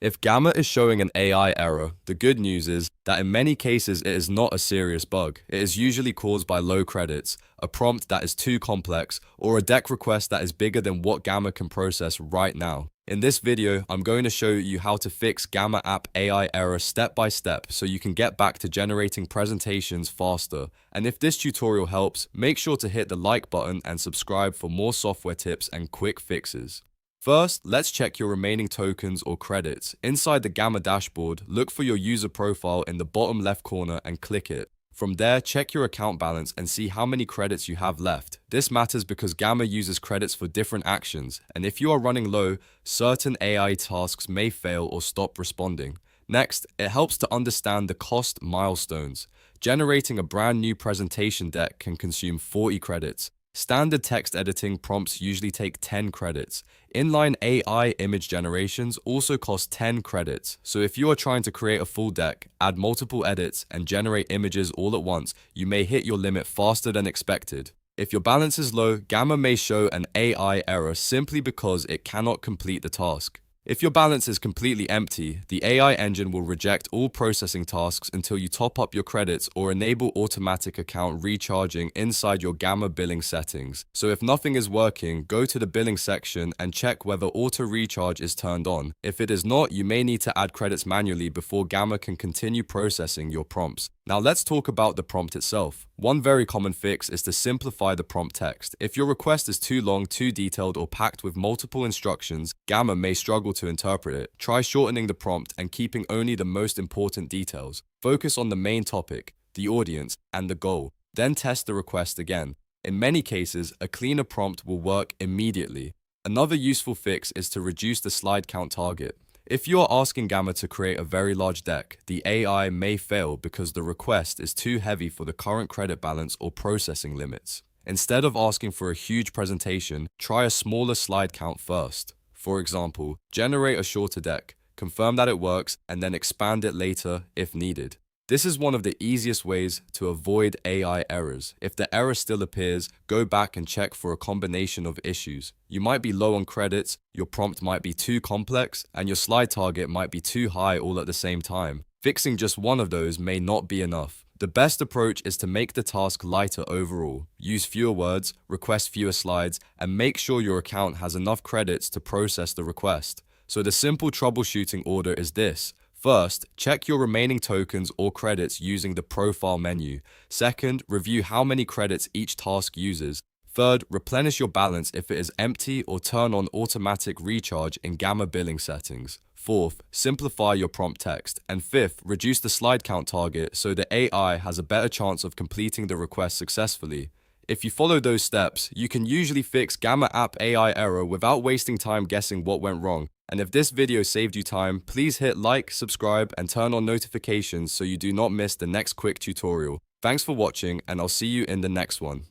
If Gamma is showing an AI error, the good news is that in many cases it is not a serious bug. It is usually caused by low credits, a prompt that is too complex, or a deck request that is bigger than what Gamma can process right now. In this video, I'm going to show you how to fix Gamma app AI error step by step so you can get back to generating presentations faster. And if this tutorial helps, make sure to hit the like button and subscribe for more software tips and quick fixes. First, let's check your remaining tokens or credits. Inside the Gamma dashboard, look for your user profile in the bottom left corner and click it. From there, check your account balance and see how many credits you have left. This matters because Gamma uses credits for different actions, and if you are running low, certain AI tasks may fail or stop responding. Next, it helps to understand the cost milestones. Generating a brand new presentation deck can consume 40 credits. Standard text editing prompts usually take 10 credits. Inline AI image generations also cost 10 credits, so if you are trying to create a full deck, add multiple edits, and generate images all at once, you may hit your limit faster than expected. If your balance is low, Gamma may show an AI error simply because it cannot complete the task. If your balance is completely empty, the AI engine will reject all processing tasks until you top up your credits or enable automatic account recharging inside your Gamma billing settings. So if nothing is working, go to the billing section and check whether auto recharge is turned on. If it is not, you may need to add credits manually before Gamma can continue processing your prompts. Now let's talk about the prompt itself. One very common fix is to simplify the prompt text. If your request is too long, too detailed, or packed with multiple instructions, Gamma may struggle to interpret it. Try shortening the prompt and keeping only the most important details. Focus on the main topic, the audience, and the goal. Then test the request again. In many cases, a cleaner prompt will work immediately. Another useful fix is to reduce the slide count target. If you are asking Gamma to create a very large deck, the AI may fail because the request is too heavy for the current credit balance or processing limits. Instead of asking for a huge presentation, try a smaller slide count first. For example, generate a shorter deck, confirm that it works, and then expand it later if needed. This is one of the easiest ways to avoid AI errors. If the error still appears, go back and check for a combination of issues. You might be low on credits, your prompt might be too complex, and your slide target might be too high all at the same time. Fixing just one of those may not be enough. The best approach is to make the task lighter overall. Use fewer words, request fewer slides, and make sure your account has enough credits to process the request. So the simple troubleshooting order is this. First, check your remaining tokens or credits using the profile menu. Second, review how many credits each task uses. Third, replenish your balance if it is empty or turn on automatic recharge in Gamma billing settings. Fourth, simplify your prompt text. And fifth, reduce the slide count target so the AI has a better chance of completing the request successfully. If you follow those steps, you can usually fix Gamma app AI error without wasting time guessing what went wrong. And if this video saved you time, please hit like, subscribe, and turn on notifications so you do not miss the next quick tutorial. Thanks for watching, and I'll see you in the next one.